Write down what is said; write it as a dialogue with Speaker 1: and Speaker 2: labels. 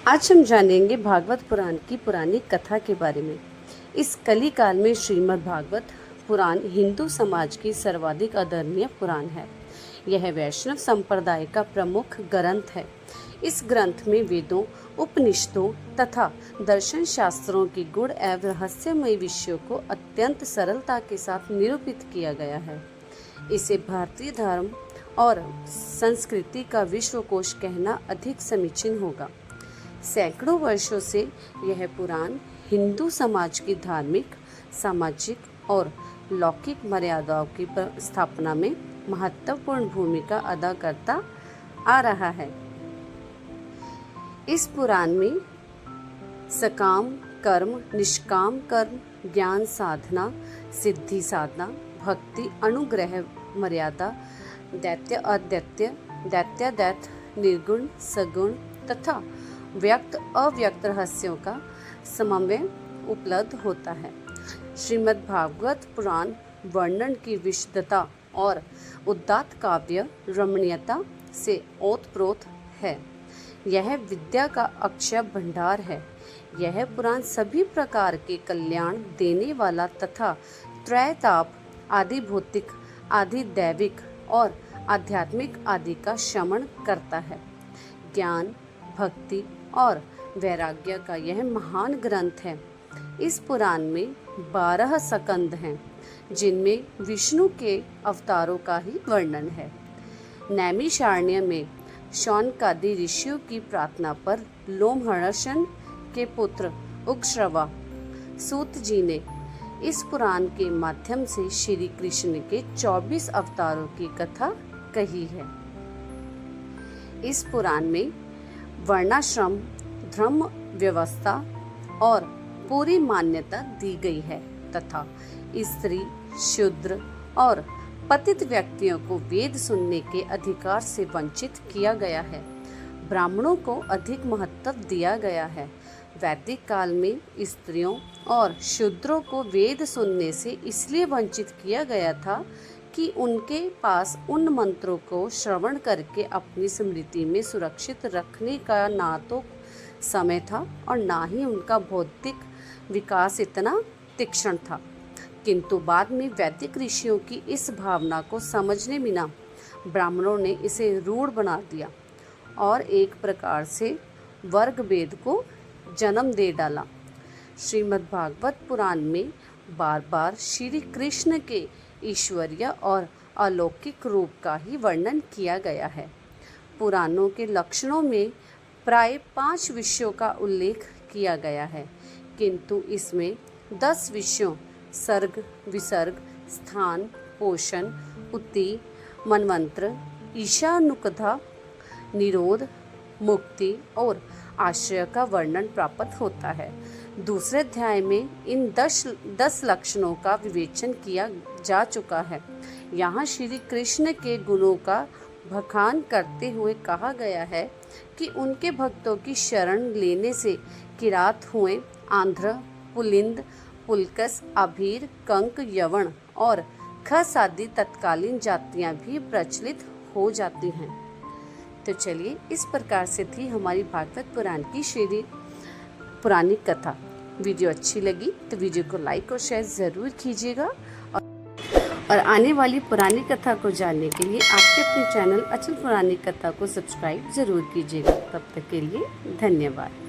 Speaker 1: आज हम जानेंगे भागवत पुराण की पुरानी कथा के बारे में। इस कली काल में श्रीमद् भागवत पुराण हिंदू समाज की सर्वाधिक आदरणीय पुराण है। यह वैष्णव संप्रदाय का प्रमुख ग्रंथ है। इस ग्रंथ में वेदों, उपनिषदों तथा दर्शन शास्त्रों की गुण एवं रहस्यमय विषयों को अत्यंत सरलता के साथ निरूपित किया गया है। इसे भारतीय धर्म और संस्कृति का विश्वकोश कहना अधिक समीचीन होगा। सैकड़ों वर्षों से यह पुराण हिंदू समाज की धार्मिक, सामाजिक और लौकिक मर्यादाओं की स्थापना में महत्वपूर्ण भूमिका अदा करता आ रहा है। इस पुराण में सकाम कर्म, निष्काम कर्म, ज्ञान साधना, सिद्धि साधना, भक्ति, अनुग्रह, मर्यादा, दैत्य अदैत्य, दैत्यादैत्य, निर्गुण सगुण तथा व्यक्त अव्यक्त रहस्यों का समन्वय उपलब्ध होता है। श्रीमद् भागवत पुराण वर्णन की विशदता और उदात्त काव्य रमणीयता से ओतप्रोत है। यह विद्या का अक्षय भंडार है। यह पुराण सभी प्रकार के कल्याण देने वाला तथा त्रैताप आदि भौतिक, आदि दैविक और आध्यात्मिक आदि का शमन करता है। ज्ञान, भक्ति और वैराग्य का यह महान ग्रंथ है। इस पुराण में 12 स्कंद हैं, जिनमें विष्णु के अवतारों का ही वर्णन है। नैमिषारण्य में शौनकादि ऋषियों की प्रार्थना पर लोमहर्षण के पुत्र उग्रश्रवा सूत जी ने इस पुराण के माध्यम से श्री कृष्ण के 24 अवतारों की कथा कही है। इस पुराण में वर्णाश्रम धर्म व्यवस्था और पूरी मान्यता दी गई है तथा स्त्री, शूद्र और पतित व्यक्तियों को वेद सुनने के अधिकार से वंचित किया गया है। ब्राह्मणों को अधिक महत्व दिया गया है। वैदिक काल में स्त्रियों और शूद्रों को वेद सुनने से इसलिए वंचित किया गया था कि उनके पास उन मंत्रों को श्रवण करके अपनी स्मृति में सुरक्षित रखने का ना तो समय था और ना ही उनका बौद्धिक विकास इतना तीक्ष्ण था। किंतु बाद में वैदिक ऋषियों की इस भावना को समझने बिना ब्राह्मणों ने इसे रूढ़ बना दिया और एक प्रकार से वर्ग भेद को जन्म दे डाला। श्रीमद् भागवत पुराण में बार बार श्री कृष्ण के ईश्वरीय और अलौकिक रूप का ही वर्णन किया गया है। पुराणों के लक्षणों में प्राय 5 विषयों का उल्लेख किया गया है, किंतु इसमें 10 विषयों सर्ग, विसर्ग, स्थान, पोषण, उति, मनवंत्र, ईशानुकथा, निरोध, मुक्ति और आश्रय का वर्णन प्राप्त होता है। दूसरे अध्याय में इन 10 लक्षणों का विवेचन किया जा चुका है। यहाँ श्री कृष्ण के गुणों का बखान करते हुए कहा गया है कि उनके भक्तों की शरण लेने से किरात हुए, आंध्र, पुलिंद, पुलकस, अभीर, कंक, यवन और खस आदि तत्कालीन जातियाँ भी प्रचलित हो जाती हैं। तो चलिए, इस प्रकार से थी हमारी भागवत पुराण की श्री पुरानी कथा। वीडियो अच्छी लगी तो वीडियो को लाइक और शेयर ज़रूर कीजिएगा और आने वाली पुरानी कथा को जानने के लिए आपके अपने चैनल अचल पुरानी कथा को सब्सक्राइब ज़रूर कीजिएगा। तब तक के लिए धन्यवाद।